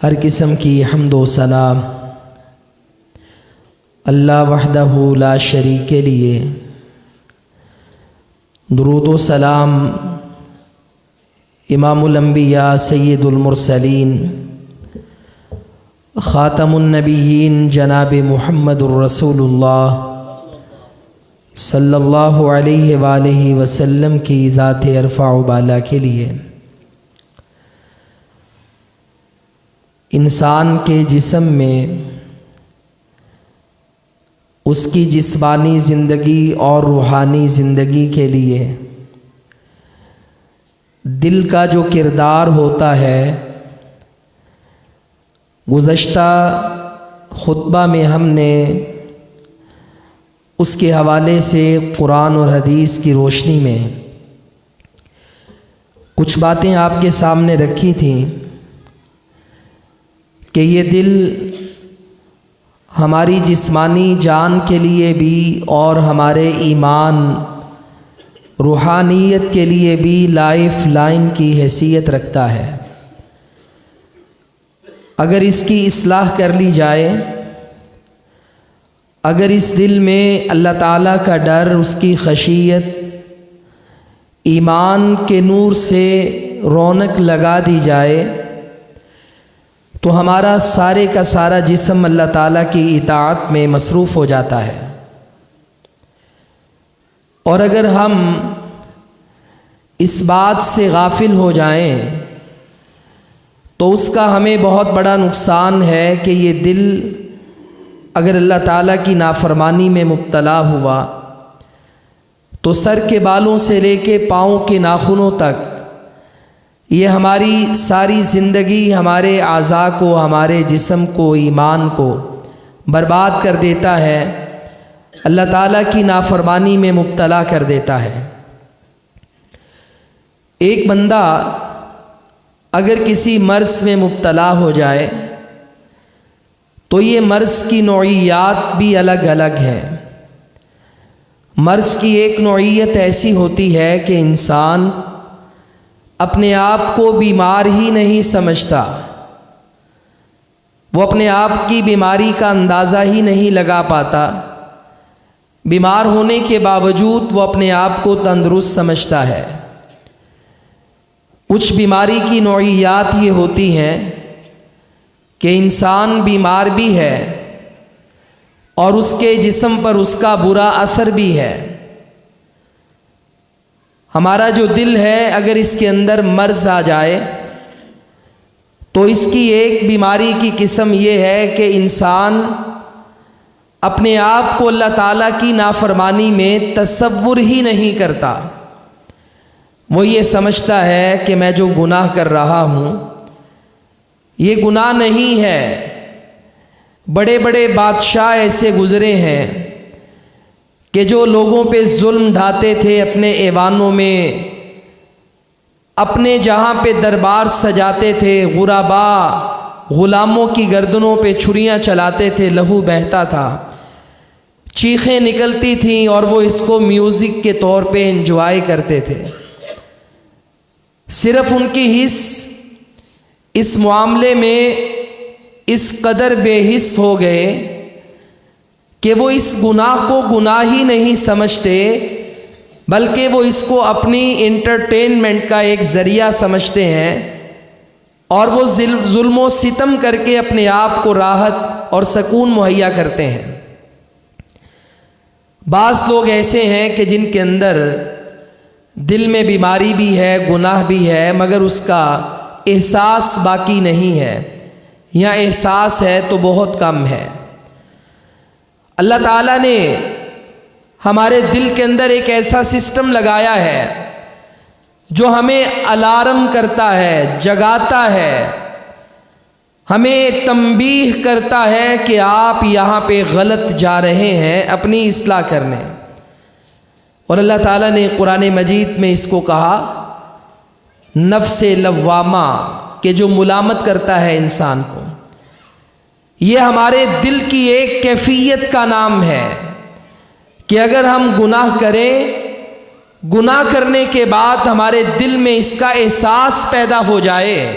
ہر قسم کی حمد و ثنا اللہ وحدہ لا شریک کے لیے، درود و سلام امام الانبیاء سید المرسلین خاتم النبیین جناب محمد الرسول اللہ صلی اللہ علیہ وآلہ وسلم کی ذات ارفع و بالا کے لیے۔ انسان کے جسم میں اس کی جسمانی زندگی اور روحانی زندگی کے لیے دل کا جو کردار ہوتا ہے، گزشتہ خطبہ میں ہم نے اس کے حوالے سے قرآن اور حدیث کی روشنی میں کچھ باتیں آپ کے سامنے رکھی تھیں کہ یہ دل ہماری جسمانی جان کے لیے بھی اور ہمارے ایمان روحانیت کے لیے بھی لائف لائن کی حیثیت رکھتا ہے۔ اگر اس کی اصلاح کر لی جائے، اگر اس دل میں اللہ تعالیٰ کا ڈر، اس کی خشیت، ایمان کے نور سے رونق لگا دی جائے تو ہمارا سارے کا سارا جسم اللہ تعالیٰ کی اطاعت میں مصروف ہو جاتا ہے۔ اور اگر ہم اس بات سے غافل ہو جائیں تو اس کا ہمیں بہت بڑا نقصان ہے کہ یہ دل اگر اللہ تعالیٰ کی نافرمانی میں مبتلا ہوا تو سر کے بالوں سے لے کے پاؤں کے ناخنوں تک یہ ہماری ساری زندگی ہمارے اعضاء کو، ہمارے جسم کو، ایمان کو برباد کر دیتا ہے، اللہ تعالیٰ کی نافرمانی میں مبتلا کر دیتا ہے۔ ایک بندہ اگر کسی مرض میں مبتلا ہو جائے تو یہ مرض کی نوعیات بھی الگ الگ ہیں۔ مرض کی ایک نوعیت ایسی ہوتی ہے کہ انسان اپنے آپ کو بیمار ہی نہیں سمجھتا، وہ اپنے آپ کی بیماری کا اندازہ ہی نہیں لگا پاتا، بیمار ہونے کے باوجود وہ اپنے آپ کو تندرست سمجھتا ہے۔ کچھ بیماری کی نوعیات یہ ہوتی ہیں کہ انسان بیمار بھی ہے اور اس کے جسم پر اس کا برا اثر بھی ہے۔ ہمارا جو دل ہے اگر اس کے اندر مرض آ جائے تو اس کی ایک بیماری کی قسم یہ ہے کہ انسان اپنے آپ کو اللہ تعالیٰ کی نافرمانی میں تصور ہی نہیں کرتا۔ وہ یہ سمجھتا ہے کہ میں جو گناہ کر رہا ہوں یہ گناہ نہیں ہے۔ بڑے بڑے بادشاہ ایسے گزرے ہیں کہ جو لوگوں پہ ظلم ڈھاتے تھے، اپنے ایوانوں میں اپنے جہاں پہ دربار سجاتے تھے، غربا غلاموں کی گردنوں پہ چھریاں چلاتے تھے، لہو بہتا تھا، چیخیں نکلتی تھیں اور وہ اس کو میوزک کے طور پہ انجوائے کرتے تھے۔ صرف ان کی حص اس معاملے میں اس قدر بے حس ہو گئے کہ وہ اس گناہ کو گناہ ہی نہیں سمجھتے بلکہ وہ اس کو اپنی انٹرٹینمنٹ کا ایک ذریعہ سمجھتے ہیں اور وہ ظلم و ستم کر کے اپنے آپ کو راحت اور سکون مہیا کرتے ہیں۔ بعض لوگ ایسے ہیں کہ جن کے اندر دل میں بیماری بھی ہے، گناہ بھی ہے، مگر اس کا احساس باقی نہیں ہے، یا احساس ہے تو بہت کم ہے۔ اللہ تعالیٰ نے ہمارے دل کے اندر ایک ایسا سسٹم لگایا ہے جو ہمیں الارم کرتا ہے، جگاتا ہے، ہمیں تنبیہ کرتا ہے کہ آپ یہاں پہ غلط جا رہے ہیں اپنی اصلاح کرنے۔ اور اللہ تعالیٰ نے قرآن مجید میں اس کو کہا نفس لوامہ، کہ جو ملامت کرتا ہے انسان کو۔ یہ ہمارے دل کی ایک کیفیت کا نام ہے کہ اگر ہم گناہ کریں، گناہ کرنے کے بعد ہمارے دل میں اس کا احساس پیدا ہو جائے،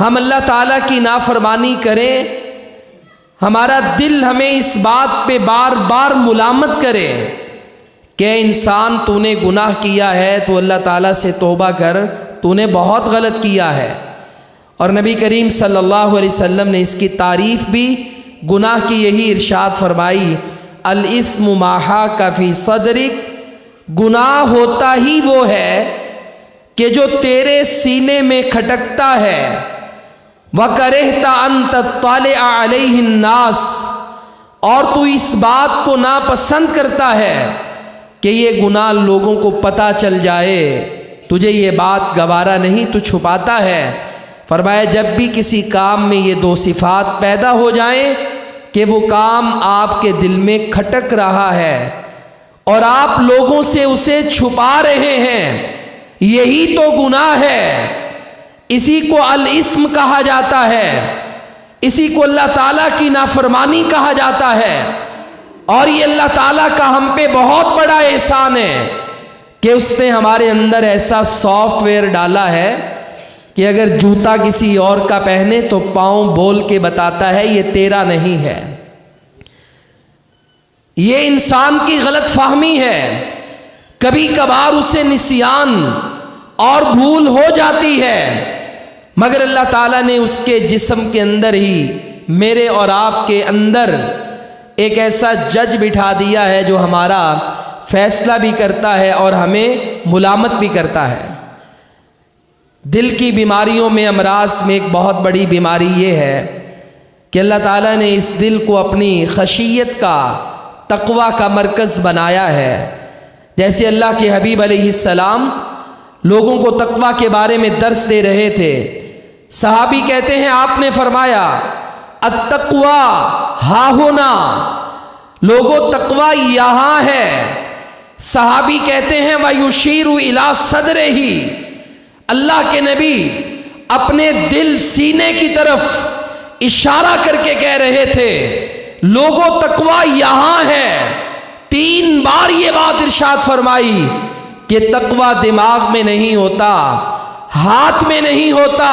ہم اللہ تعالیٰ کی نافرمانی کریں، ہمارا دل ہمیں اس بات پہ بار بار ملامت کرے کہ انسان تو نے گناہ کیا ہے، تو اللہ تعالیٰ سے توبہ کر، تو نے بہت غلط کیا ہے۔ اور نبی کریم صلی اللہ علیہ وسلم نے اس کی تعریف بھی گناہ کی یہی ارشاد فرمائی، الاثم ما حاک فی صدرک، گناہ ہوتا ہی وہ ہے کہ جو تیرے سینے میں کھٹکتا ہے، وَكَرِهْتَ أَن تَطَّلِعَ عَلَيْهِ النَّاسِ، اور تو اس بات کو ناپسند کرتا ہے کہ یہ گناہ لوگوں کو پتہ چل جائے، تجھے یہ بات گوارا نہیں، تو چھپاتا ہے۔ فرمایا جب بھی کسی کام میں یہ دو صفات پیدا ہو جائیں کہ وہ کام آپ کے دل میں کھٹک رہا ہے اور آپ لوگوں سے اسے چھپا رہے ہیں، یہی تو گناہ ہے، اسی کو الاسم کہا جاتا ہے، اسی کو اللہ تعالیٰ کی نافرمانی کہا جاتا ہے۔ اور یہ اللہ تعالیٰ کا ہم پہ بہت بڑا احسان ہے کہ اس نے ہمارے اندر ایسا سافٹ ویئر ڈالا ہے کہ اگر جوتا کسی اور کا پہنے تو پاؤں بول کے بتاتا ہے یہ تیرا نہیں ہے۔ یہ انسان کی غلط فہمی ہے، کبھی کبھار اسے نسیان اور بھول ہو جاتی ہے، مگر اللہ تعالیٰ نے اس کے جسم کے اندر ہی میرے اور آپ کے اندر ایک ایسا جج بٹھا دیا ہے جو ہمارا فیصلہ بھی کرتا ہے اور ہمیں ملامت بھی کرتا ہے۔ دل کی بیماریوں میں، امراض میں ایک بہت بڑی بیماری یہ ہے کہ اللہ تعالیٰ نے اس دل کو اپنی خشیت کا، تقوی کا مرکز بنایا ہے۔ جیسے اللہ کے حبیب علیہ السلام لوگوں کو تقوی کے بارے میں درس دے رہے تھے، صحابی کہتے ہیں آپ نے فرمایا التقوی ہا ہونا، لوگوں تقوی یہاں ہے۔ صحابی کہتے ہیں وَيُشِيرُ إِلَى صَدْرِهِ، اللہ کے نبی اپنے دل سینے کی طرف اشارہ کر کے کہہ رہے تھے لوگوں تقوی یہاں ہے۔ 3 بار یہ بات ارشاد فرمائی کہ تقوی دماغ میں نہیں ہوتا، ہاتھ میں نہیں ہوتا،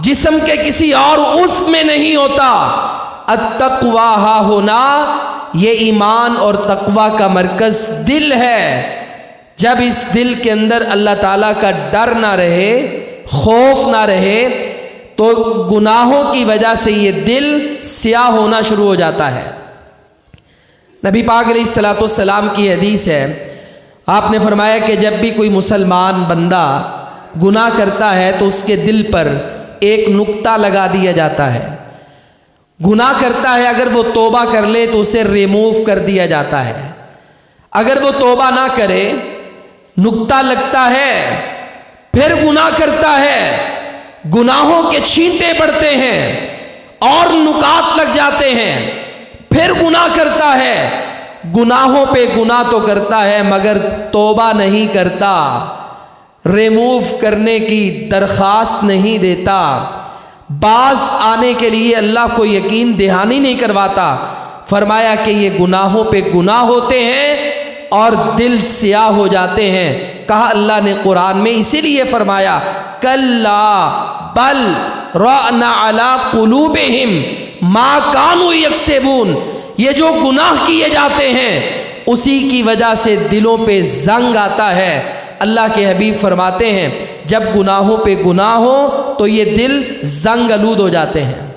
جسم کے کسی اور عضو میں نہیں ہوتا، التقوی ہا ہونا، یہ ایمان اور تقوی کا مرکز دل ہے۔ جب اس دل کے اندر اللہ تعالیٰ کا ڈر نہ رہے، خوف نہ رہے، تو گناہوں کی وجہ سے یہ دل سیاہ ہونا شروع ہو جاتا ہے۔ نبی پاک علیہ الصلوۃ والسلام کی حدیث ہے، آپ نے فرمایا کہ جب بھی کوئی مسلمان بندہ گناہ کرتا ہے تو اس کے دل پر ایک نقطہ لگا دیا جاتا ہے۔ گناہ کرتا ہے، اگر وہ توبہ کر لے تو اسے ریموو کر دیا جاتا ہے، اگر وہ توبہ نہ کرے نقطہ لگتا ہے، پھر گناہ کرتا ہے، گناہوں کے چھینٹے پڑتے ہیں اور نکات لگ جاتے ہیں، پھر گناہ کرتا ہے، گناہوں پہ گناہ تو کرتا ہے مگر توبہ نہیں کرتا، ریموو کرنے کی درخواست نہیں دیتا، باز آنے کے لیے اللہ کو یقین دہانی نہیں کرواتا۔ فرمایا کہ یہ گناہوں پہ گناہ ہوتے ہیں اور دل سیاہ ہو جاتے ہیں۔ کہا اللہ نے قرآن میں اسی لیے فرمایا کلا بل رأنا علی قلوبہم ما کانوا یکسبون، یہ جو گناہ کیے جاتے ہیں اسی کی وجہ سے دلوں پہ زنگ آتا ہے۔ اللہ کے حبیب فرماتے ہیں جب گناہوں پہ گناہ ہو تو یہ دل زنگ آلود ہو جاتے ہیں،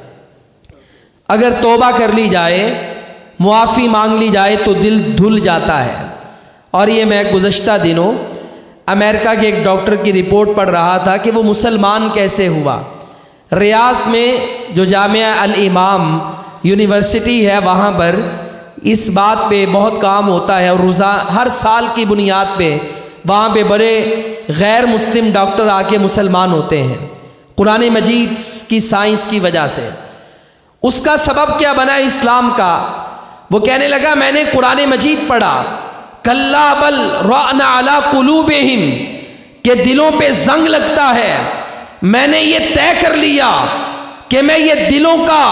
اگر توبہ کر لی جائے، معافی مانگ لی جائے تو دل دھل جاتا ہے۔ اور یہ میں گزشتہ دنوں امریکہ کے ایک ڈاکٹر کی رپورٹ پڑھ رہا تھا کہ وہ مسلمان کیسے ہوا۔ ریاض میں جو جامعہ الامام یونیورسٹی ہے وہاں پر اس بات پہ بہت کام ہوتا ہے، اور ہر سال کی بنیاد پہ وہاں پہ بڑے غیر مسلم ڈاکٹر آ کے مسلمان ہوتے ہیں قرآن مجید کی سائنس کی وجہ سے۔ اس کا سبب کیا بنا اسلام کا؟ وہ کہنے لگا میں نے قرآن مجید پڑھا کلا بل رأنا علی قلوبہم، کہ دلوں پہ زنگ لگتا ہے، میں نے یہ طے کر لیا کہ میں یہ دلوں کا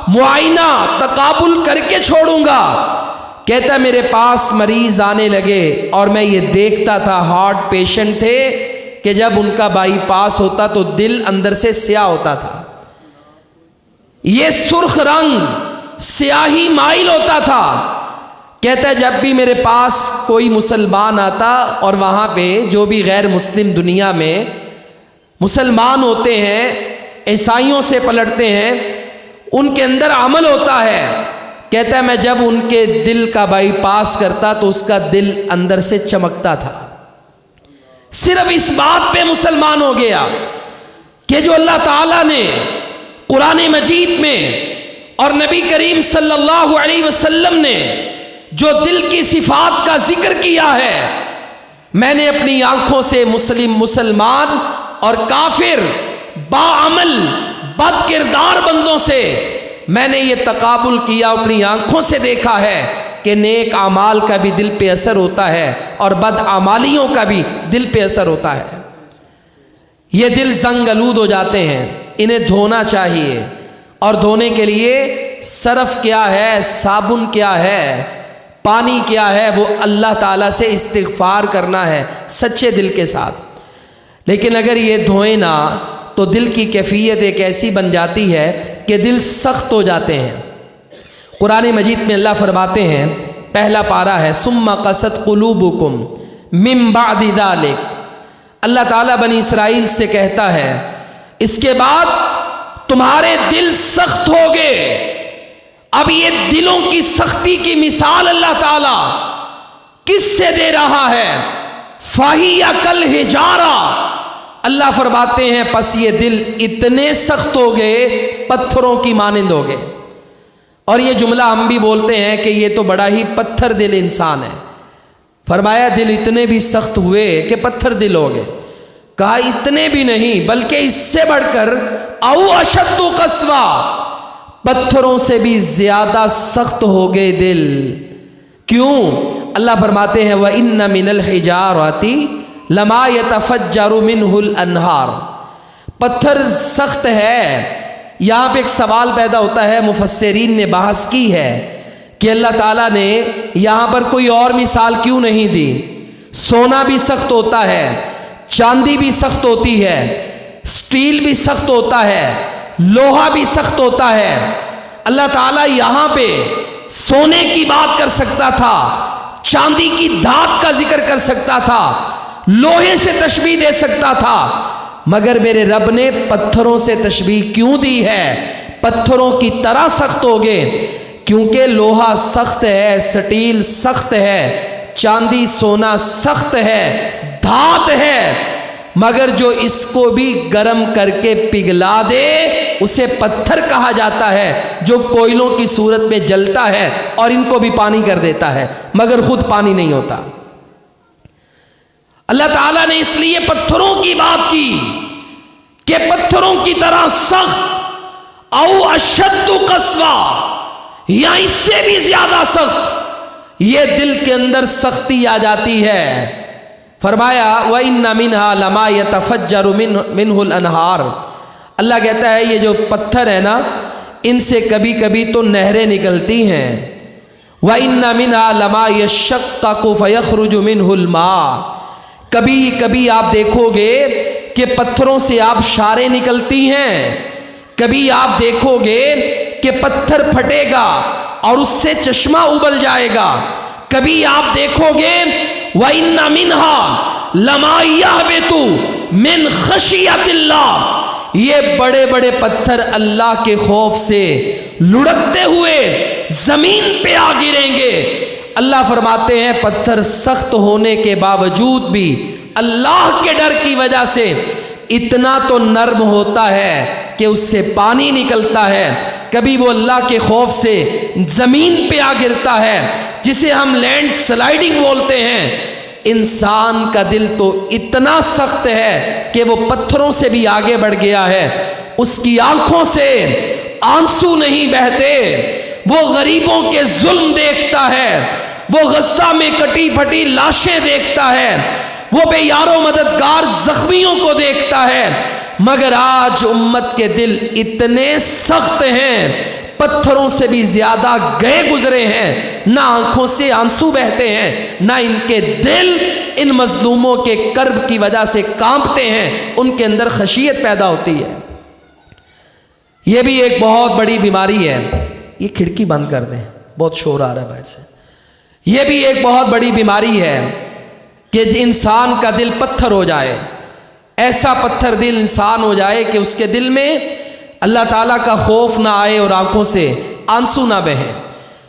معائنہ تقابل کر کے چھوڑوں گا۔ کہتا میرے پاس مریض آنے لگے اور میں یہ دیکھتا تھا، ہارٹ پیشنٹ تھے، کہ جب ان کا بائی پاس ہوتا تو دل اندر سے سیاہ ہوتا تھا۔ یہ سرخ رنگ سیاہی مائل ہوتا تھا. کہتا ہے جب بھی میرے پاس کوئی مسلمان آتا اور وہاں پہ جو بھی غیر مسلم دنیا میں مسلمان ہوتے ہیں عیسائیوں سے پلٹتے ہیں ان کے اندر عمل ہوتا ہے. کہتا ہے میں جب ان کے دل کا بائی پاس کرتا تو اس کا دل اندر سے چمکتا تھا. صرف اس بات پہ مسلمان ہو گیا کہ جو اللہ تعالیٰ نے قرآن مجید میں اور نبی کریم صلی اللہ علیہ وسلم نے جو دل کی صفات کا ذکر کیا ہے، میں نے اپنی آنکھوں سے مسلمان اور کافر باعمل بد کردار بندوں سے میں نے یہ تقابل کیا، اپنی آنکھوں سے دیکھا ہے کہ نیک اعمال کا بھی دل پہ اثر ہوتا ہے اور بد اعمالیوں کا بھی دل پہ اثر ہوتا ہے. یہ دل زنگ آلود ہو جاتے ہیں، انہیں دھونا چاہیے. اور دھونے کے لیے صرف کیا ہے، صابن کیا ہے، پانی کیا ہے، وہ اللہ تعالیٰ سے استغفار کرنا ہے سچے دل کے ساتھ. لیکن اگر یہ دھوئیں نہ تو دل کی کیفیت ایک ایسی بن جاتی ہے کہ دل سخت ہو جاتے ہیں. قرآن مجید میں اللہ فرماتے ہیں، پہلا پارہ ہے ثم قست قلوبکم من بعد ذلک. اللہ تعالیٰ بنی اسرائیل سے کہتا ہے اس کے بعد تمہارے دل سخت ہو گئے. اب یہ دلوں کی سختی کی مثال اللہ تعالیٰ کس سے دے رہا ہے؟ فَهِيَ كَالْحِجَارَةِ. اللہ فرماتے ہیں پس یہ دل اتنے سخت ہو گئے پتھروں کی مانند ہو گئے. اور یہ جملہ ہم بھی بولتے ہیں کہ یہ تو بڑا ہی پتھر دل انسان ہے. فرمایا دل اتنے بھی سخت ہوئے کہ پتھر دل ہو گئے. کہا اتنے بھی نہیں بلکہ اس سے بڑھ کر او اشد قسوہ، پتھروں سے بھی زیادہ سخت ہو گئے دل. کیوں؟ اللہ فرماتے ہیں وَإِنَّ مِنَ الْحِجَارَةِ لَمَا يَتَفَجَّرُ مِنْهُ الْأَنْهَارُ. پتھر سخت ہے. یہاں پہ ایک سوال پیدا ہوتا ہے، مفسرین نے بحث کی ہے کہ اللہ تعالیٰ نے یہاں پر کوئی اور مثال کیوں نہیں دی؟ سونا بھی سخت ہوتا ہے، چاندی بھی سخت ہوتی ہے، سٹیل بھی سخت ہوتا ہے، لوہا بھی سخت ہوتا ہے. اللہ تعالیٰ یہاں پہ سونے کی بات کر سکتا تھا، چاندی کی دھات کا ذکر کر سکتا تھا، لوہے سے تشبیہ دے سکتا تھا، مگر میرے رب نے پتھروں سے تشبیہ کیوں دی ہے؟ پتھروں کی طرح سخت ہو گئے کیونکہ لوہا سخت ہے، سٹیل سخت ہے، چاندی سونا سخت ہے، دھات ہے، مگر جو اس کو بھی گرم کر کے پگھلا دے اسے پتھر کہا جاتا ہے، جو کوئلوں کی صورت میں جلتا ہے اور ان کو بھی پانی کر دیتا ہے مگر خود پانی نہیں ہوتا. اللہ تعالیٰ نے اس لیے پتھروں کی بات کی کہ پتھروں کی طرح سخت او اشد قسوہ، یا اس سے بھی زیادہ سخت یہ دل کے اندر سختی آ جاتی ہے. فرمایا وَإِنَّ مِنْهَا لَمَا يَتَفَجَّرُ مِنْهُ الْأَنْهَارُ. اللہ کہتا ہے یہ جو پتھر ہے نا ان سے کبھی کبھی تو نہریں نکلتی ہیں. وَإِنَّ مِنْهَا لَمَا يَشَّقَّقُ فَيَخْرُجُ مِنْهُ الْمَاءُ. کبھی کبھی آپ دیکھو گے کہ پتھروں سے آبشاریں نکلتی ہیں، کبھی آپ دیکھو گے کہ پتھر پھٹے گا اور اس سے چشمہ ابل جائے گا، کبھی آپ دیکھو گے وَإِنَّ مِنْهَا لَمَا يَهْبِطُ مِنْ خَشْيَةِ اللَّهِ. یہ بڑے بڑے پتھر اللہ کے خوف سے لڑکتے ہوئے زمین پہ آ گریں گے. اللہ فرماتے ہیں پتھر سخت ہونے کے باوجود بھی اللہ کے ڈر کی وجہ سے اتنا تو نرم ہوتا ہے کہ اس سے پانی نکلتا ہے. کبھی وہ اللہ کے خوف سے زمین پہ آ گرتا ہے جسے ہم لینڈ سلائیڈنگ بولتے ہیں. انسان کا دل تو اتنا سخت ہے کہ وہ پتھروں سے بھی آگے بڑھ گیا ہے. اس کی آنکھوں سے آنسو نہیں بہتے، وہ غریبوں کے ظلم دیکھتا ہے، وہ غزہ میں کٹی پھٹی لاشیں دیکھتا ہے، وہ بے یار و مددگار زخمیوں کو دیکھتا ہے. مگر آج امت کے دل اتنے سخت ہیں، پتھروں سے بھی زیادہ گئے گزرے ہیں، نہ آنکھوں سے آنسو بہتے ہیں، نہ ان کے دل ان مظلوموں کے کرب کی وجہ سے کانپتے ہیں، ان کے اندر خشیت پیدا ہوتی ہے. یہ بھی ایک بہت بڑی بیماری ہے. یہ کھڑکی بند کر دیں، بہت شور آ رہا ہے باہر سے. یہ بھی ایک بہت بڑی بیماری ہے کہ انسان کا دل پتھر ہو جائے. ایسا پتھر دل انسان ہو جائے کہ اس کے دل میں اللہ تعالیٰ کا خوف نہ آئے اور آنکھوں سے آنسو نہ بہیں.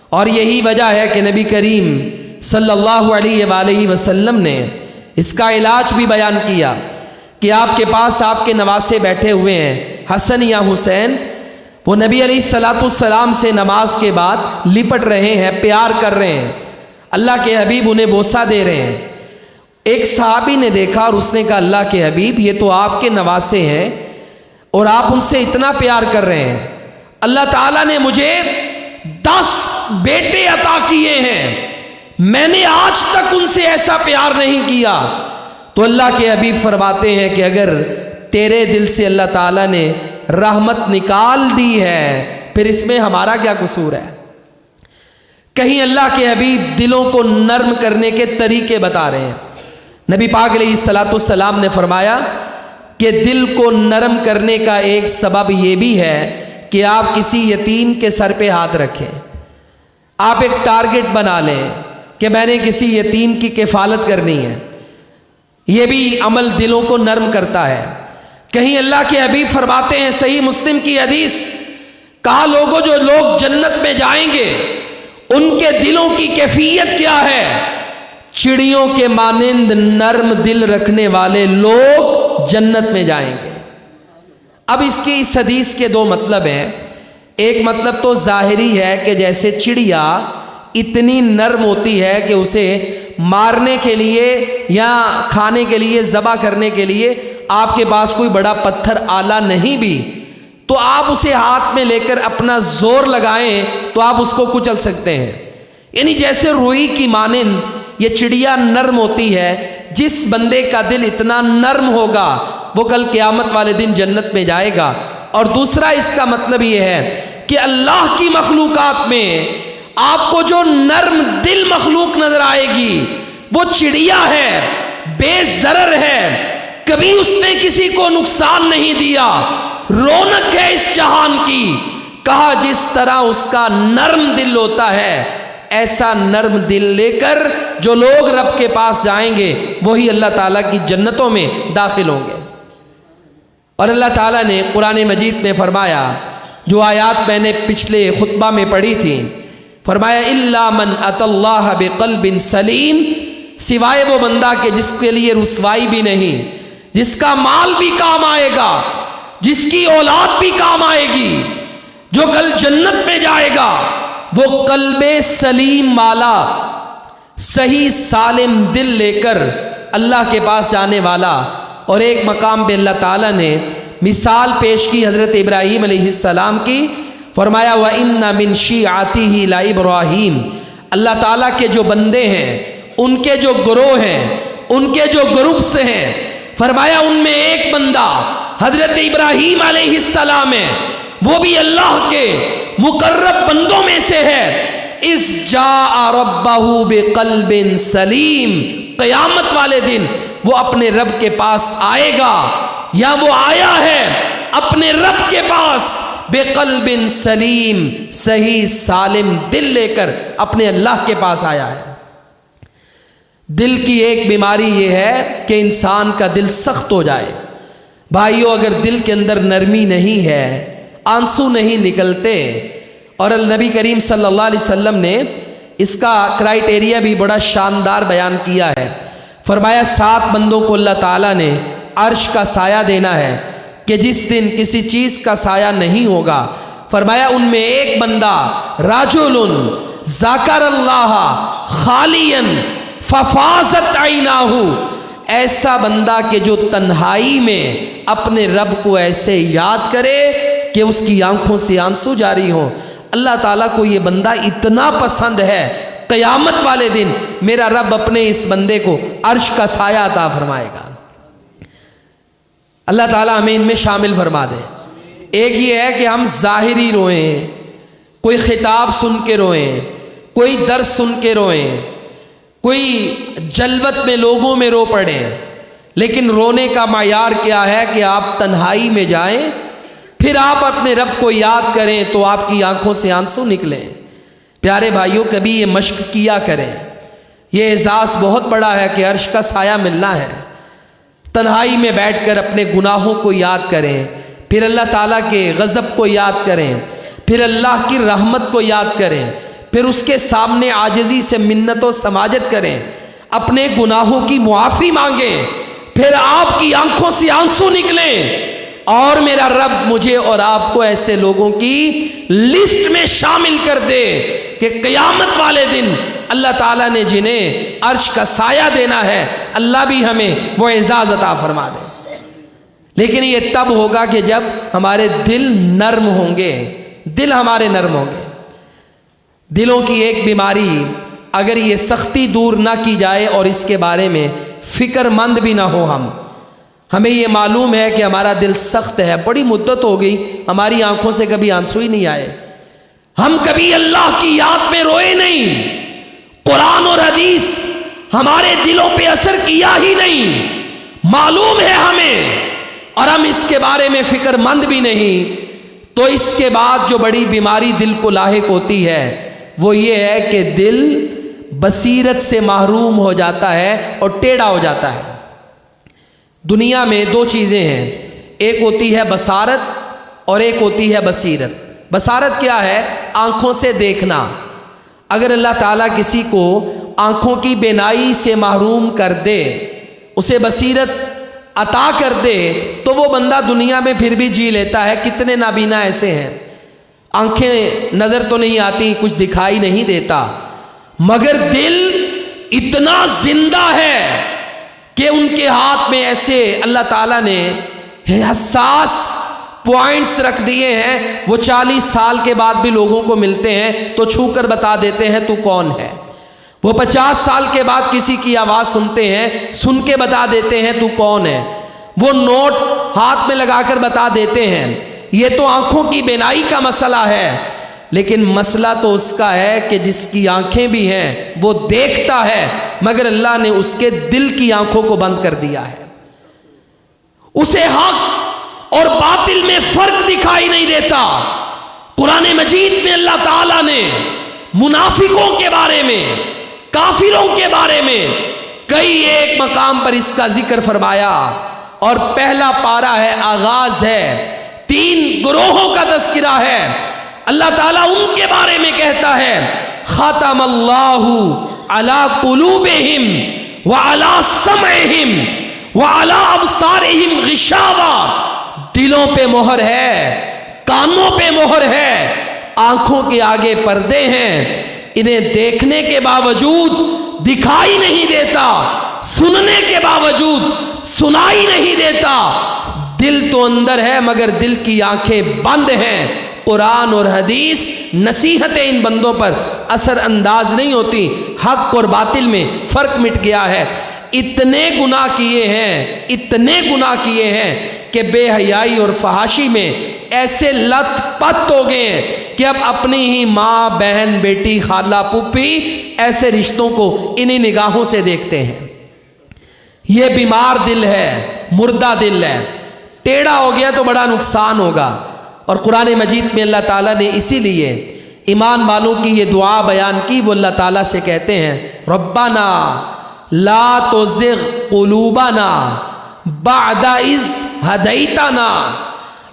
اور یہی وجہ ہے کہ نبی کریم صلی اللہ علیہ وآلہ وسلم نے اس کا علاج بھی بیان کیا کہ آپ کے پاس آپ کے نواسے بیٹھے ہوئے ہیں، حسن یا حسین. وہ نبی علیہ الصلاۃ والسلام سے نماز کے بعد لپٹ رہے ہیں، پیار کر رہے ہیں. اللہ کے حبیب انہیں بوسہ دے رہے ہیں. ایک صحابی نے دیکھا اور اس نے کہا اللہ کے حبیب یہ تو آپ کے نواسے ہیں اور آپ ان سے اتنا پیار کر رہے ہیں. اللہ تعالیٰ نے مجھے 10 بیٹے عطا کیے ہیں، میں نے آج تک ان سے ایسا پیار نہیں کیا. تو اللہ کے حبیب فرماتے ہیں کہ اگر تیرے دل سے اللہ تعالیٰ نے رحمت نکال دی ہے پھر اس میں ہمارا کیا قصور ہے. کہیں اللہ کے حبیب دلوں کو نرم کرنے کے طریقے بتا رہے ہیں. نبی پاک علیہ الصلاۃ والسلام نے فرمایا کہ دل کو نرم کرنے کا ایک سبب یہ بھی ہے کہ آپ کسی یتیم کے سر پہ ہاتھ رکھیں. آپ ایک ٹارگٹ بنا لیں کہ میں نے کسی یتیم کی کفالت کرنی ہے. یہ بھی عمل دلوں کو نرم کرتا ہے. کہیں اللہ کے حبیب فرماتے ہیں صحیح مسلم کی حدیث، کہا جو لوگ جنت میں جائیں گے ان کے دلوں کی کیفیت کیا ہے؟ چڑیوں کے مانند نرم دل رکھنے والے لوگ جنت میں جائیں گے. اب اس حدیث کے 2 مطلب ہیں. ایک مطلب تو ظاہری ہے کہ جیسے چڑیا اتنی نرم ہوتی ہے کہ اسے مارنے کے لیے یا کھانے کے لیے، ذبح کرنے کے لیے آپ کے پاس کوئی بڑا پتھر آلہ نہیں بھی تو آپ اسے ہاتھ میں لے کر اپنا زور لگائیں تو آپ اس کو کچل سکتے ہیں. یعنی جیسے روئی کی مانند یہ چڑیا نرم ہوتی ہے. جس بندے کا دل اتنا نرم ہوگا وہ کل قیامت والے دن جنت میں جائے گا. اور دوسرا اس کا مطلب یہ ہے کہ اللہ کی مخلوقات میں آپ کو جو نرم دل مخلوق نظر آئے گی وہ چڑیا ہے، بے ضرر ہے، کبھی اس نے کسی کو نقصان نہیں دیا، رونق ہے اس جہان کی. کہا جس طرح اس کا نرم دل ہوتا ہے ایسا نرم دل لے کر جو لوگ رب کے پاس جائیں گے وہی اللہ تعالیٰ کی جنتوں میں داخل ہوں گے. اور اللہ تعالیٰ نے قرآن مجید میں فرمایا، جو آیات میں نے پچھلے خطبہ میں پڑھی تھی، فرمایا الا من اتى اللہ بقلب سلیم، سوائے وہ بندہ کہ جس کے لیے رسوائی بھی نہیں، جس کا مال بھی کام آئے گا، جس کی اولاد بھی کام آئے گی، جو کل جنت میں جائے گا، وہ قلب سلیم والا، صحیح سالم دل لے کر اللہ کے پاس جانے والا. اور ایک مقام پہ اللہ تعالیٰ نے مثال پیش کی حضرت ابراہیم علیہ السلام کی. فرمایا وَإِنَّ مِن شِيعَتِهِ لَإِبْرَاهِيمَ، اللہ تعالیٰ کے جو بندے ہیں، ان کے جو گروہ ہیں، ان کے جو گروپس ہیں، فرمایا ان میں ایک بندہ حضرت ابراہیم علیہ السلام ہے، وہ بھی اللہ کے مقرب بندوں میں سے ہے. اِذْ جَاءَ رَبَّهُ بِقَلْبٍ سَلِيمٍ، قیامت والے دن وہ اپنے رب کے پاس آئے گا یا وہ آیا ہے اپنے رب کے پاس بقلب سلیم، صحیح سالم دل لے کر اپنے اللہ کے پاس آیا ہے. دل کی ایک بیماری یہ ہے کہ انسان کا دل سخت ہو جائے. بھائیو اگر دل کے اندر نرمی نہیں ہے، آنسو نہیں نکلتے، اور النبی کریم صلی اللہ علیہ وسلم نے اس کا کرائیٹیریا بھی بڑا شاندار بیان کیا ہے. فرمایا 7 بندوں کو اللہ تعالیٰ نے عرش کا سایہ دینا ہے کہ جس دن کسی چیز کا سایہ نہیں ہوگا. فرمایا ان میں ایک بندہ رجل ذکر اللہ خالیا ففاضت عیناہ، ایسا بندہ کہ جو تنہائی میں اپنے رب کو ایسے یاد کرے کہ اس کی آنکھوں سے آنسو جاری ہوں. اللہ تعالیٰ کو یہ بندہ اتنا پسند ہے، قیامت والے دن میرا رب اپنے اس بندے کو عرش کا سایہ عطا فرمائے گا. اللہ تعالیٰ ہمیں ان میں شامل فرما دے. ایک یہ ہے کہ ہم ظاہری روئیں، کوئی خطاب سن کے روئیں، کوئی درس سن کے روئیں، کوئی جلوت میں لوگوں میں رو پڑیں، لیکن رونے کا معیار کیا ہے کہ آپ تنہائی میں جائیں، پھر آپ اپنے رب کو یاد کریں تو آپ کی آنکھوں سے آنسو نکلیں۔ پیارے بھائیوں، کبھی یہ مشق کیا کریں۔ یہ اعزاز بہت بڑا ہے کہ عرش کا سایہ ملنا ہے۔ تنہائی میں بیٹھ کر اپنے گناہوں کو یاد کریں، پھر اللہ تعالیٰ کے غضب کو یاد کریں، پھر اللہ کی رحمت کو یاد کریں، پھر اس کے سامنے عاجزی سے منت و سماجت کریں، اپنے گناہوں کی معافی مانگیں، پھر آپ کی آنکھوں سے آنسو نکلیں، اور میرا رب مجھے اور آپ کو ایسے لوگوں کی لسٹ میں شامل کر دے کہ قیامت والے دن اللہ تعالیٰ نے جنہیں عرش کا سایہ دینا ہے، اللہ بھی ہمیں وہ اعزاز عطا فرما دے۔ لیکن یہ تب ہوگا کہ جب ہمارے دل نرم ہوں گے، دل ہمارے نرم ہوں گے۔ دلوں کی ایک بیماری اگر یہ سختی دور نہ کی جائے اور اس کے بارے میں فکر مند بھی نہ ہو، ہمیں یہ معلوم ہے کہ ہمارا دل سخت ہے، بڑی مدت ہو گئی ہماری آنکھوں سے کبھی آنسو ہی نہیں آئے، ہم کبھی اللہ کی یاد میں روئے نہیں، قرآن اور حدیث ہمارے دلوں پہ اثر کیا ہی نہیں، معلوم ہے ہمیں، اور ہم اس کے بارے میں فکر مند بھی نہیں۔ تو اس کے بعد جو بڑی بیماری دل کو لاحق ہوتی ہے وہ یہ ہے کہ دل بصیرت سے محروم ہو جاتا ہے اور ٹیڑھا ہو جاتا ہے۔ دنیا میں دو چیزیں ہیں، ایک ہوتی ہے بصارت اور ایک ہوتی ہے بصیرت۔ بصارت کیا ہے؟ آنکھوں سے دیکھنا۔ اگر اللہ تعالیٰ کسی کو آنکھوں کی بینائی سے محروم کر دے، اسے بصیرت عطا کر دے، تو وہ بندہ دنیا میں پھر بھی جی لیتا ہے۔ کتنے نابینا ایسے ہیں، آنکھیں نظر تو نہیں آتی، کچھ دکھائی نہیں دیتا، مگر دل اتنا زندہ ہے کہ ان کے ہاتھ میں ایسے اللہ تعالیٰ نے حساس پوائنٹس رکھ دیے ہیں، وہ 40 سال کے بعد بھی لوگوں کو ملتے ہیں تو چھو کر بتا دیتے ہیں تو کون ہے۔ وہ 50 سال کے بعد کسی کی آواز سنتے ہیں، سن کے بتا دیتے ہیں تو کون ہے۔ وہ نوٹ ہاتھ میں لگا کر بتا دیتے ہیں۔ یہ تو آنکھوں کی بینائی کا مسئلہ ہے، لیکن مسئلہ تو اس کا ہے کہ جس کی آنکھیں بھی ہیں وہ دیکھتا ہے، مگر اللہ نے اس کے دل کی آنکھوں کو بند کر دیا ہے، اسے حق اور باطل میں فرق دکھائی نہیں دیتا۔ قرآن مجید میں اللہ تعالیٰ نے منافقوں کے بارے میں، کافروں کے بارے میں کئی ایک مقام پر اس کا ذکر فرمایا، اور پہلا پارہ ہے، آغاز ہے، 3 گروہوں کا تذکرہ ہے۔ اللہ تعالیٰ ان کے بارے میں کہتا ہے، ختم اللہ علی قلوبہم وعلی سمعہم وعلی ابصارہم غشاوہ، دلوں پہ مہر ہے، کانوں پہ مہر ہے، آنکھوں کے آگے پردے ہیں، انہیں دیکھنے کے باوجود دکھائی نہیں دیتا، سننے کے باوجود سنائی نہیں دیتا، دل تو اندر ہے مگر دل کی آنکھیں بند ہیں۔ قرآن اور حدیث نصیحتیں ان بندوں پر اثر انداز نہیں ہوتی، حق اور باطل میں فرق مٹ گیا ہے۔ اتنے گناہ کیے ہیں، اتنے گناہ کیے ہیں کہ بے حیائی اور فحاشی میں ایسے لت پت ہو گئے ہیں کہ اب اپنی ہی ماں، بہن، بیٹی، خالہ، پھوپھی، ایسے رشتوں کو انہی نگاہوں سے دیکھتے ہیں۔ یہ بیمار دل ہے، مردہ دل ہے، ٹیڑھا ہو گیا تو بڑا نقصان ہوگا۔ اور قرآن مجید میں اللہ تعالیٰ نے اسی لیے ایمان والوں کی یہ دعا بیان کی، وہ اللہ تعالیٰ سے کہتے ہیں، ربنا لا تزغ قلوبنا بعد اذ ہدیتنا،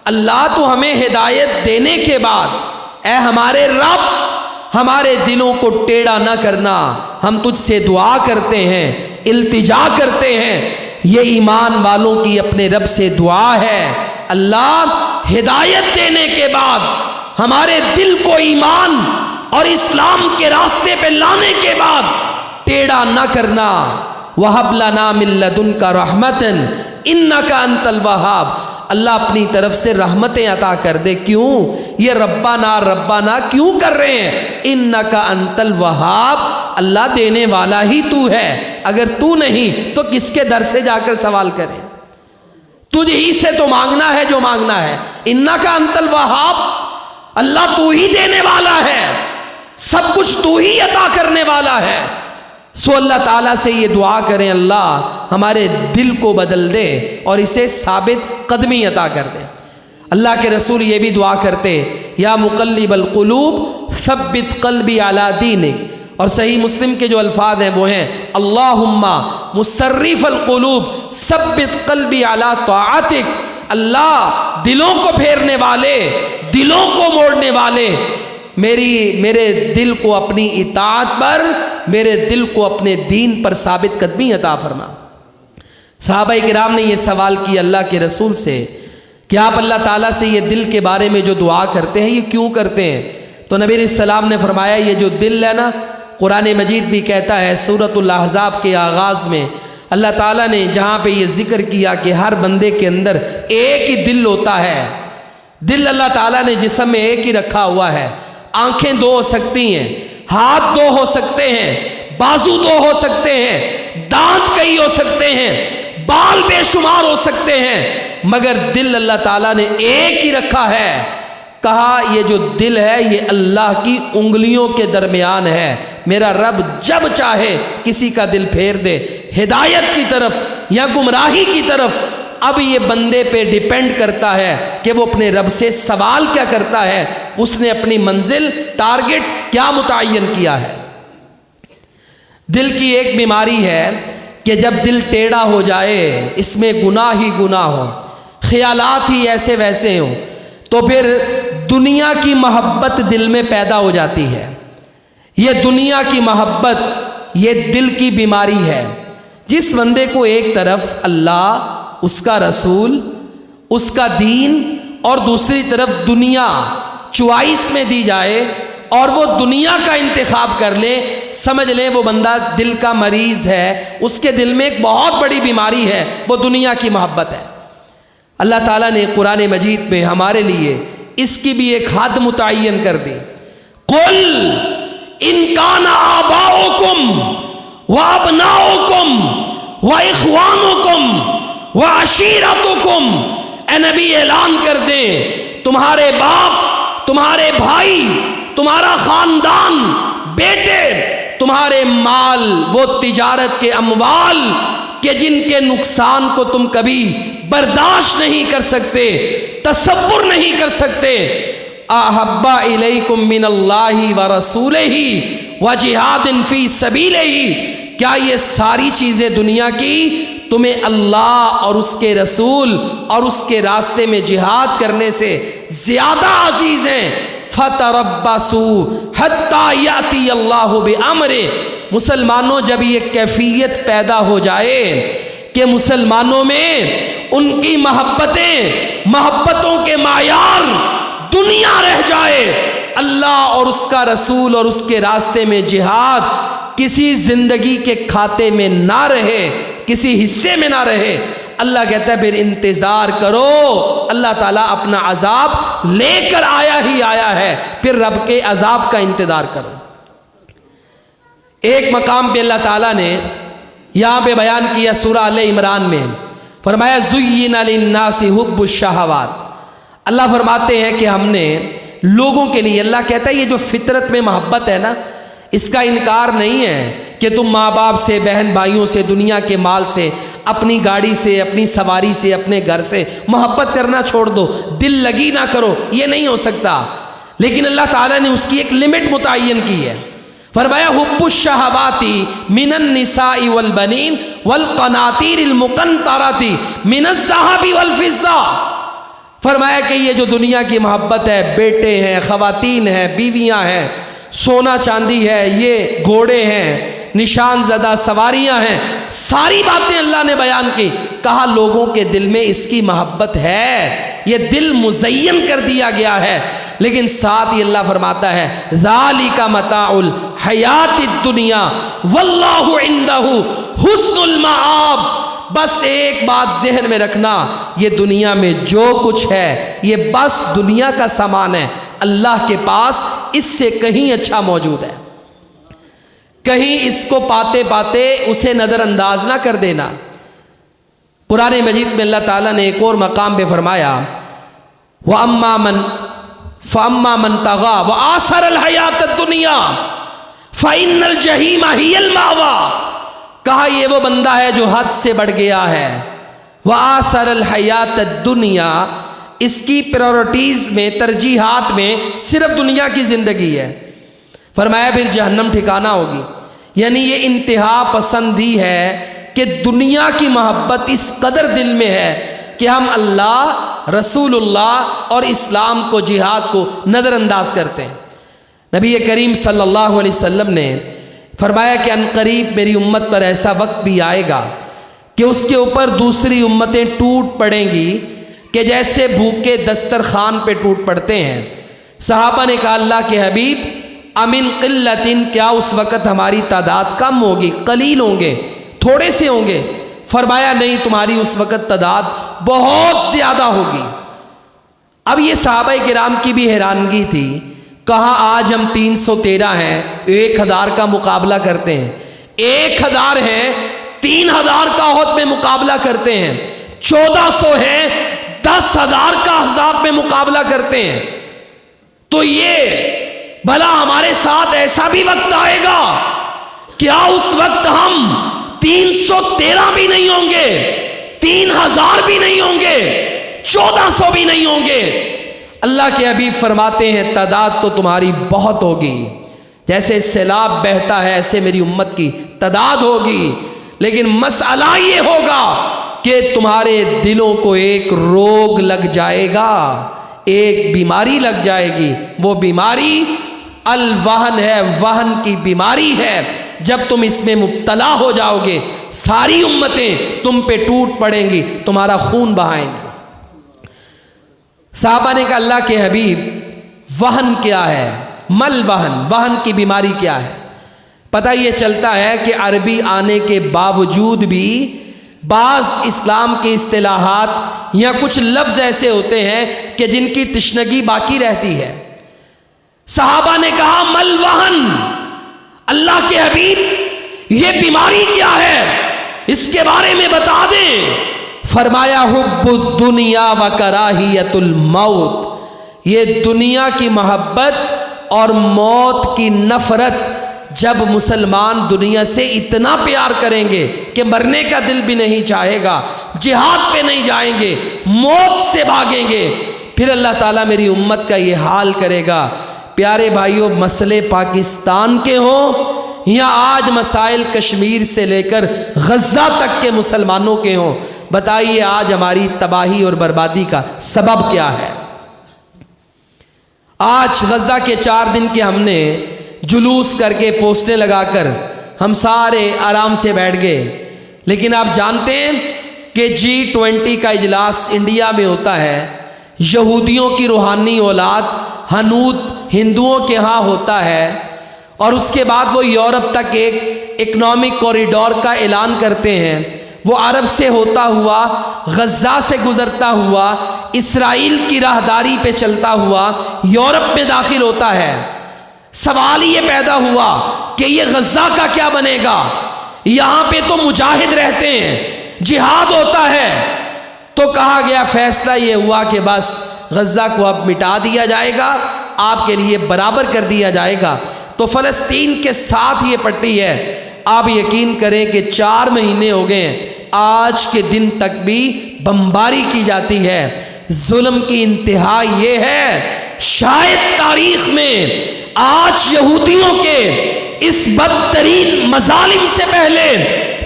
اللہ تو ہمیں ہدایت دینے کے بعد اے ہمارے رب ہمارے دلوں کو ٹیڑھا نہ کرنا، ہم تجھ سے دعا کرتے ہیں، التجا کرتے ہیں۔ یہ ایمان والوں کی اپنے رب سے دعا ہے، اللہ ہدایت دینے کے بعد ہمارے دل کو ایمان اور اسلام کے راستے پہ لانے کے بعد ٹیڑھا نہ کرنا۔ وَهَبْ لَنَا مِن لَّدُنْكَ رَحْمَةً إِنَّكَ أَنتَ الْوَهَّابُ، اللہ اپنی طرف سے رحمتیں عطا کر دے۔ کیوں یہ ربنا ربنا کیوں کر رہے ہیں؟ إِنَّكَ أَنتَ الْوَهَّابُ، اللہ دینے والا ہی تو ہے، اگر تو نہیں تو کس کے در سے جا کر سوال کرے؟ تجھ ہی سے تو مانگنا ہے جو مانگنا ہے۔ إِنَّكَ أَنتَ الْوَهَّابُ، اللہ تو ہی دینے والا ہے، سب کچھ تو ہی عطا کرنے والا ہے۔ سو اللہ تعالیٰ سے یہ دعا کریں، اللہ ہمارے دل کو بدل دے اور اسے ثابت قدمی عطا کر دے۔ اللہ کے رسول یہ بھی دعا کرتے یا مقلب القلوب ثبت قلبی علی دینک، اور صحیح مسلم کے جو الفاظ ہیں وہ ہیں اللہم مصرف القلوب ثبت قلبی علی طاعتک، اللہ دلوں کو پھیرنے والے، دلوں کو موڑنے والے، میرے دل کو اپنی اطاعت پر، میرے دل کو اپنے دین پر ثابت قدمی عطا فرما۔ صحابہ کرام نے یہ سوال کیا اللہ کے رسول سے کہ آپ اللہ تعالیٰ سے یہ دل کے بارے میں جو دعا کرتے ہیں یہ کیوں کرتے ہیں؟ تو نبی علیہ السلام نے فرمایا یہ جو دل ہے نا، قرآن مجید بھی کہتا ہے سورۃ الاحزاب کے آغاز میں اللہ تعالیٰ نے جہاں پہ یہ ذکر کیا کہ ہر بندے کے اندر ایک ہی دل ہوتا ہے، دل اللہ تعالیٰ نے جسم میں ایک ہی رکھا ہوا ہے، آنکھیں دو ہو سکتی ہیں، ہاتھ دو ہو سکتے ہیں، بازو دو ہو سکتے ہیں، دانت کئی ہو سکتے ہیں، بال بے شمار ہو سکتے ہیں، مگر دل اللہ تعالیٰ نے ایک ہی رکھا ہے۔ کہا یہ جو دل ہے یہ اللہ کی انگلیوں کے درمیان ہے، میرا رب جب چاہے کسی کا دل پھیر دے ہدایت کی طرف یا گمراہی کی طرف۔ اب یہ بندے پہ ڈیپینڈ کرتا ہے کہ وہ اپنے رب سے سوال کیا کرتا ہے، اس نے اپنی منزل ٹارگٹ کیا متعین کیا ہے۔ دل کی ایک بیماری ہے کہ جب دل ٹیڑھا ہو جائے، اس میں گناہ ہی گناہ ہو، خیالات ہی ایسے ویسے ہوں، تو پھر دنیا کی محبت دل میں پیدا ہو جاتی ہے۔ یہ دنیا کی محبت یہ دل کی بیماری ہے۔ جس بندے کو ایک طرف اللہ، اس کا رسول، اس کا دین اور دوسری طرف دنیا چوائس میں دی جائے اور وہ دنیا کا انتخاب کر لے، سمجھ لیں وہ بندہ دل کا مریض ہے، اس کے دل میں ایک بہت بڑی بیماری ہے، وہ دنیا کی محبت ہے۔ اللہ تعالیٰ نے قرآن مجید میں ہمارے لیے اس کی بھی ایک حد متعین کر دی۔ قل ان کان آباؤکم وابناؤکم واخوانکم وعشیرتکم، اے نبی اعلان کر دیں تمہارے باپ، تمہارے بھائی، تمہارا خاندان، بیٹے، تمہارے مال، وہ تجارت کے اموال کہ جن کے نقصان کو تم کبھی برداشت نہیں کر سکتے، تصور نہیں کر سکتے، احب الیکم من اللہ ورسولہ وجہاد فی سبیلہ، کیا یہ ساری چیزیں دنیا کی تمہیں اللہ اور اس کے رسول اور اس کے راستے میں جہاد کرنے سے زیادہ عزیز ہیں؟ فتربصوا حتی یاتی اللہ بامرہ۔ مسلمانوں جب یہ کیفیت پیدا ہو جائے کہ مسلمانوں میں ان کی محبتوں کے معیار دنیا رہ جائے، اللہ اور اس کا رسول اور اس کے راستے میں جہاد کسی زندگی کے کھاتے میں نہ رہے، کسی حصے میں نہ رہے، اللہ کہتا ہے پھر انتظار کرو، اللہ تعالیٰ اپنا عذاب لے کر آیا ہی آیا ہے، پھر رب کے عذاب کا انتظار کرو۔ ایک مقام پہ اللہ تعالیٰ نے یہاں پہ بیان کیا سورہ آل عمران میں، فرمایا زُيِّنَ لِلنَّاسِ حُبُّ الشَّهَوَاتِ۔ اللہ فرماتے ہیں کہ ہم نے لوگوں کے لیے، اللہ کہتا ہے یہ جو فطرت میں محبت ہے نا، اس کا انکار نہیں ہے کہ تم ماں باپ سے، بہن بھائیوں سے، دنیا کے مال سے، اپنی گاڑی سے، اپنی سواری سے، اپنے گھر سے محبت کرنا چھوڑ دو، دل لگی نہ کرو، یہ نہیں ہو سکتا۔ لیکن اللہ تعالیٰ نے اس کی ایک لمٹ متعین کی ہے، فرمایا حب الشہوات من النساء والبنین والقناطیر المقنطرۃ من الذہب والفضہ، فرمایا کہ یہ جو دنیا کی محبت ہے، بیٹے ہیں، خواتین ہیں، بیویاں ہیں، سونا چاندی ہے، یہ گھوڑے ہیں، نشان زدہ سواریاں ہیں، ساری باتیں اللہ نے بیان کی، کہا لوگوں کے دل میں اس کی محبت ہے، یہ دل مزین کر دیا گیا ہے، لیکن ساتھ ہی اللہ فرماتا ہے ذالک متاع الحیات الدنیا واللہ عندہ حسن المآب۔ بس ایک بات ذہن میں رکھنا، یہ دنیا میں جو کچھ ہے یہ بس دنیا کا سامان ہے، اللہ کے پاس اس سے کہیں اچھا موجود ہے، کہیں اس کو پاتے پاتے اسے نظر انداز نہ کر دینا۔ قرآن مجید میں اللہ تعالیٰ نے ایک اور مقام پہ فرمایا فَأَمَّا مَنْ طَغَىٰ وَآثَرَ الْحَيَاةَ الدُّنْيَا فَإِنَّ الْجَحِيمَ هِيَ الْمَأْوَىٰ، کہا یہ وہ بندہ ہے جو حد سے بڑھ گیا ہے، وَآثَرَ الْحَيَاةَ الدُّنْيَا، اس کی پریورٹیز میں، ترجیحات میں صرف دنیا کی زندگی ہے، فرمایا پھر جہنم ٹھکانہ ہوگی۔ یعنی یہ انتہا پسندی ہے کہ دنیا کی محبت اس قدر دل میں ہے کہ ہم اللہ، رسول اللہ اور اسلام کو، جہاد کو نظر انداز کرتے ہیں۔ نبی کریم صلی اللہ علیہ وسلم نے فرمایا کہ ان قریب میری امت پر ایسا وقت بھی آئے گا کہ اس کے اوپر دوسری امتیں ٹوٹ پڑیں گی کہ جیسے بھوکے دسترخوان پہ ٹوٹ پڑتے ہیں۔ صحابہ نے کہا اللہ کے حبیب امن قلتن، کیا اس وقت ہماری تعداد کم ہوگی، قلیل ہوں گے، تھوڑے سے ہوں گے؟ فرمایا نہیں، تمہاری اس وقت تعداد بہت زیادہ ہوگی۔ اب یہ صحابہ کرام کی بھی حیرانگی تھی، کہاں آج ہم 313 ہیں، 1000 کا مقابلہ کرتے ہیں، 1000 ہیں 3000 کا احد میں مقابلہ کرتے ہیں، 1400 ہیں 10,000 کا احزاب میں مقابلہ کرتے ہیں، تو یہ بھلا ہمارے ساتھ ایسا بھی وقت آئے گا، کیا اس وقت ہم 313 بھی نہیں ہوں گے، 3000 بھی نہیں ہوں گے، 1400 بھی نہیں ہوں گے؟ اللہ کے حبیب فرماتے ہیں تعداد تو تمہاری بہت ہوگی، جیسے سیلاب بہتا ہے ایسے میری امت کی تعداد ہوگی، لیکن مسئلہ یہ ہوگا کہ تمہارے دلوں کو ایک روگ لگ جائے گا، ایک بیماری لگ جائے گی، وہ بیماری الوہن ہے، وہن کی بیماری ہے۔ جب تم اس میں مبتلا ہو جاؤ گے، ساری امتیں تم پہ ٹوٹ پڑیں گی، تمہارا خون بہائیں گی۔ صحابہ نے کہا اللہ کے حبیب وہن کیا ہے؟ مل وہن، وہن کی بیماری کیا ہے؟ پتہ یہ چلتا ہے کہ عربی آنے کے باوجود بھی بعض اسلام کے اصطلاحات یا کچھ لفظ ایسے ہوتے ہیں کہ جن کی تشنگی باقی رہتی ہے۔ صحابہ نے کہا مل وہن، اللہ کے حبیب یہ بیماری کیا ہے، اس کے بارے میں بتا دیں۔ فرمایا حب الدنیا و کراہیت الموت، یہ دنیا کی محبت اور موت کی نفرت۔ جب مسلمان دنیا سے اتنا پیار کریں گے کہ مرنے کا دل بھی نہیں چاہے گا، جہاد پہ نہیں جائیں گے، موت سے بھاگیں گے، پھر اللہ تعالیٰ میری امت کا یہ حال کرے گا۔ پیارے بھائیوں، مسئلے پاکستان کے ہوں یا آج مسائل کشمیر سے لے کر غزہ تک کے مسلمانوں کے ہوں، بتائیے آج ہماری تباہی اور بربادی کا سبب کیا ہے؟ آج غزہ کے 4 دن کے ہم نے جلوس کر کے پوسٹیں لگا کر ہم سارے آرام سے بیٹھ گئے، لیکن آپ جانتے ہیں کہ G20 کا اجلاس انڈیا میں ہوتا ہے، یہودیوں کی روحانی اولاد ہنود ہندوؤں کے ہاں ہوتا ہے، اور اس کے بعد وہ یورپ تک ایک اکنامک کوریڈور کا اعلان کرتے ہیں، وہ عرب سے ہوتا ہوا، غزہ سے گزرتا ہوا، اسرائیل کی راہداری پہ چلتا ہوا یورپ میں داخل ہوتا ہے۔ سوال یہ پیدا ہوا کہ یہ غزہ کا کیا بنے گا؟ یہاں پہ تو مجاہد رہتے ہیں، جہاد ہوتا ہے، تو کہا گیا فیصلہ یہ ہوا کہ بس غزہ کو اب مٹا دیا جائے گا، آپ کے لیے برابر کر دیا جائے گا۔ تو فلسطین کے ساتھ یہ پٹی ہے، آپ یقین کریں کہ 4 مہینے ہو گئے ہیں، آج کے دن تک بھی بمباری کی جاتی ہے۔ ظلم کی انتہا یہ ہے، شاید تاریخ میں آج یہودیوں کے اس بدترین مظالم سے پہلے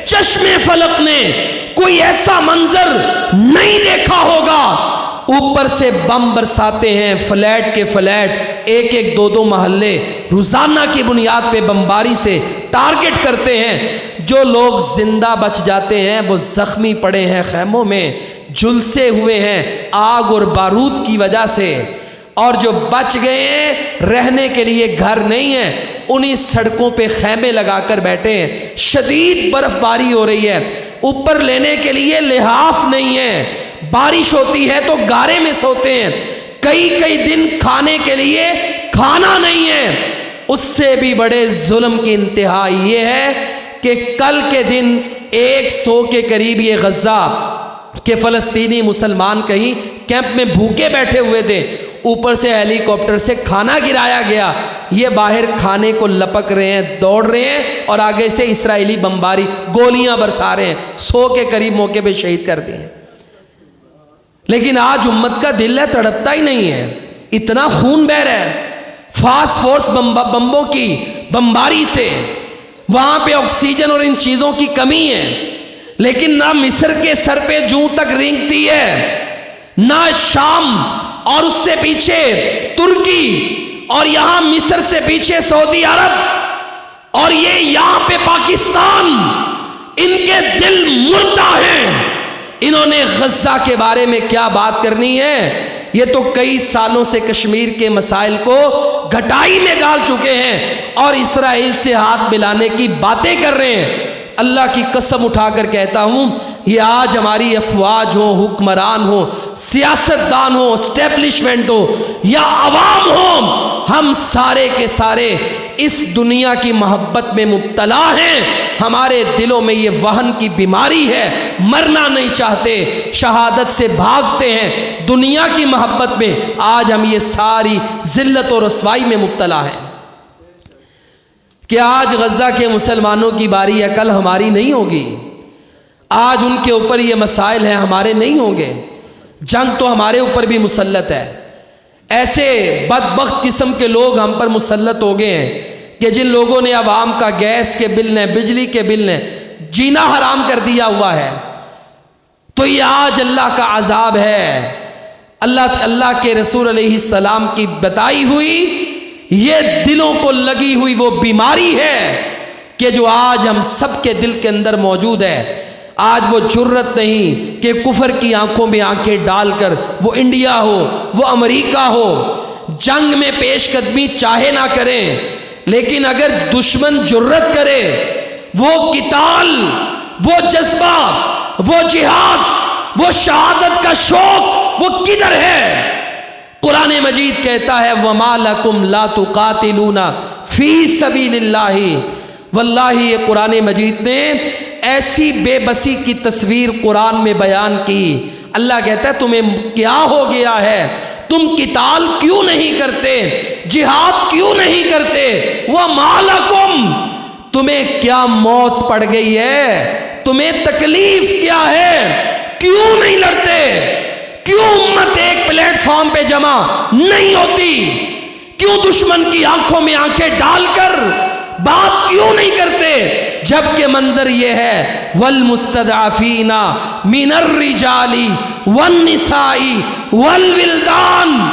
چشم فلک نے کوئی ایسا منظر نہیں دیکھا ہوگا۔ اوپر سے بم برساتے ہیں، فلیٹ کے فلیٹ، 1-1 2-2 محلے روزانہ کی بنیاد پہ بمباری سے ٹارگٹ کرتے ہیں۔ جو لوگ زندہ بچ جاتے ہیں وہ زخمی پڑے ہیں، خیموں میں جھلسے ہوئے ہیں آگ اور بارود کی وجہ سے، اور جو بچ گئے ہیں رہنے کے لیے گھر نہیں ہے، انہی سڑکوں پہ خیمے لگا کر بیٹھے ہیں۔ شدید برف باری ہو رہی ہے، اوپر لینے کے لیے لحاف نہیں ہے، بارش ہوتی ہے تو گارے میں سوتے ہیں، کئی دن کھانے کے لیے کھانا نہیں ہے۔ اس سے بھی بڑے ظلم کی انتہا یہ ہے کہ کل کے دن 100 کے قریب یہ غزہ کہ فلسطینی مسلمان کہیں کیمپ میں بھوکے بیٹھے ہوئے تھے، اوپر سے ہیلی کاپٹر سے کھانا گرایا گیا، یہ باہر کھانے کو لپک رہے ہیں، دوڑ رہے ہیں، اور آگے سے اسرائیلی بمباری گولیاں برسا رہے ہیں، 100 کے قریب موقع پہ شہید کر دیے ہیں۔ لیکن آج امت کا دل ہے تڑپتا ہی نہیں ہے، اتنا خون بہہ رہا ہے فاسٹ فورس بمبوں کی بمباری سے، وہاں پہ آکسیجن اور ان چیزوں کی کمی ہے، لیکن نہ مصر کے سر پہ جوں تک رینگتی ہے، نہ شام اور اس سے پیچھے ترکی، اور یہاں مصر سے پیچھے سعودی عرب، اور یہ یہاں پہ پاکستان، ان کے دل مردہ ہیں۔ انہوں نے غزہ کے بارے میں کیا بات کرنی ہے؟ یہ تو کئی سالوں سے کشمیر کے مسائل کو گھٹائی میں ڈال چکے ہیں اور اسرائیل سے ہاتھ ملانے کی باتیں کر رہے ہیں۔ اللہ کی قسم اٹھا کر کہتا ہوں، یہ آج ہماری افواج ہو، حکمران ہو، سیاستدان ہو، اسٹیبلشمنٹ ہو یا عوام ہو، ہم سارے کے سارے اس دنیا کی محبت میں مبتلا ہیں۔ ہمارے دلوں میں یہ وہن کی بیماری ہے، مرنا نہیں چاہتے، شہادت سے بھاگتے ہیں، دنیا کی محبت میں آج ہم یہ ساری ذلت اور رسوائی میں مبتلا ہیں۔ کہ آج غزہ کے مسلمانوں کی باری ہے، کل ہماری نہیں ہوگی۔ آج ان کے اوپر یہ مسائل ہیں، ہمارے نہیں ہوں گے۔ جنگ تو ہمارے اوپر بھی مسلط ہے۔ ایسے بدبخت قسم کے لوگ ہم پر مسلط ہو گئے ہیں کہ جن لوگوں نے عوام کا گیس کے بل نے، بجلی کے بل نے جینا حرام کر دیا ہوا ہے۔ تو یہ آج اللہ کا عذاب ہے۔ اللہ کے رسول علیہ السلام کی بتائی ہوئی یہ دلوں کو لگی ہوئی وہ بیماری ہے کہ جو آج ہم سب کے دل کے اندر موجود ہے۔ آج وہ جرت نہیں کہ کفر کی آنکھوں میں آنکھیں ڈال کر وہ انڈیا ہو، وہ امریکہ ہو، جنگ میں پیش قدمی چاہے نہ کریں، لیکن اگر دشمن جرت کرے، وہ قتال، وہ جذبہ، وہ جہاد، وہ شہادت کا شوق وہ کدھر ہے؟ قرآن مجید کہتا ہے وَمَا لَكُمْ لَا تُقَاتِلُونَ فِي سَبِيلِ اللَّهِ۔ واللہ یہ قرآن مجید نے ایسی بے بسی کی تصویر قرآن میں بیان کی۔ اللہ کہتا ہے تمہیں کیا ہو گیا ہے؟ تم قتال کیوں نہیں کرتے؟ جہاد کیوں نہیں کرتے؟ وَمَا لَكُمْ، تمہیں کیا موت پڑ گئی ہے؟ تمہیں تکلیف کیا ہے؟ کیوں نہیں لڑتے؟ کیوں امت ایک پلیٹ فارم پہ جمع نہیں ہوتی؟ کیوں دشمن کی آنکھوں میں آنکھیں ڈال کر بات کیوں نہیں کرتے؟ جبکہ منظر یہ ہے والمستضعفین من الرجال والنساء والولدان،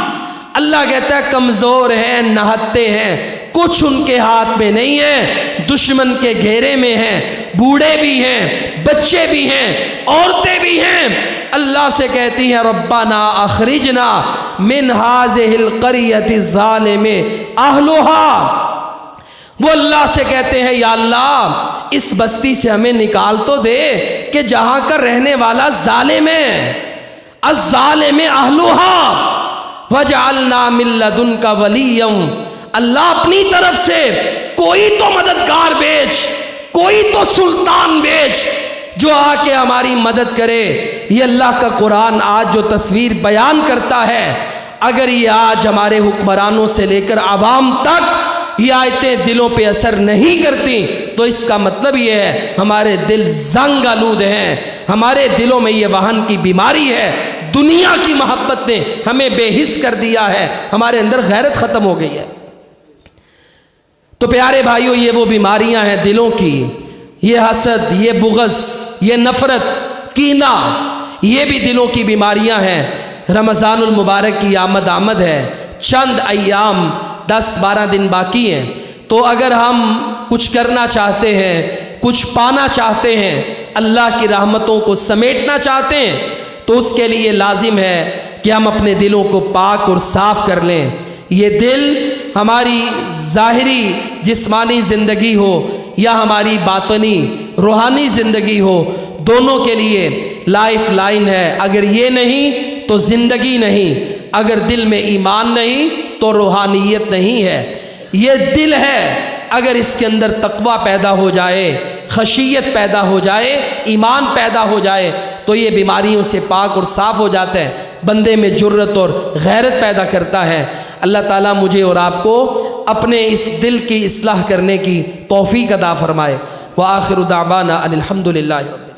اللہ کہتا ہے کمزور ہیں، نہتے ہیں، کچھ ان کے ہاتھ میں نہیں ہے، دشمن کے گھیرے میں ہیں، بوڑھے بھی ہیں، بچے بھی ہیں، عورتیں بھی ہیں۔ اللہ سے کہتی ہیں ربنا اخرجنا من هذه القرية الظالم اهلها، وہ اللہ سے کہتے ہیں یا اللہ اس بستی سے ہمیں نکال تو دے کہ جہاں کا رہنے والا ظالم ہے۔ الظالم اہلها وجعلنا من لدنک ولیا، اللہ اپنی طرف سے کوئی تو مددگار بھیج، کوئی تو سلطان بھیج جو آ کے ہماری مدد کرے۔ یہ اللہ کا قرآن آج جو تصویر بیان کرتا ہے، اگر یہ آج ہمارے حکمرانوں سے لے کر عوام تک یہ آیتیں دلوں پہ اثر نہیں کرتی تو اس کا مطلب یہ ہے ہمارے دل زنگ آلود ہیں، ہمارے دلوں میں یہ وہن کی بیماری ہے، دنیا کی محبت نے ہمیں بے حس کر دیا ہے، ہمارے اندر غیرت ختم ہو گئی ہے۔ تو پیارے بھائیوں، یہ وہ بیماریاں ہیں دلوں کی، یہ حسد، یہ بغض، یہ نفرت، کینہ، یہ بھی دلوں کی بیماریاں ہیں۔ رمضان المبارک کی آمد ہے، چند ایام 10-12 دن باقی ہیں، تو اگر ہم کچھ کرنا چاہتے ہیں، کچھ پانا چاہتے ہیں، اللہ کی رحمتوں کو سمیٹنا چاہتے ہیں، تو اس کے لیے لازم ہے کہ ہم اپنے دلوں کو پاک اور صاف کر لیں۔ یہ دل ہماری ظاہری جسمانی زندگی ہو یا ہماری باطنی روحانی زندگی ہو، دونوں کے لیے لائف لائن ہے۔ اگر یہ نہیں تو زندگی نہیں، اگر دل میں ایمان نہیں تو روحانیت نہیں ہے۔ یہ دل ہے، اگر اس کے اندر تقوی پیدا ہو جائے، خشیت پیدا ہو جائے، ایمان پیدا ہو جائے تو یہ بیماریوں سے پاک اور صاف ہو جاتا ہے، بندے میں جرت اور غیرت پیدا کرتا ہے۔ اللہ تعالیٰ مجھے اور آپ کو اپنے اس دل کی اصلاح کرنے کی توفیق عطا فرمائے۔ وآخر دعوانا ان الحمد للہ۔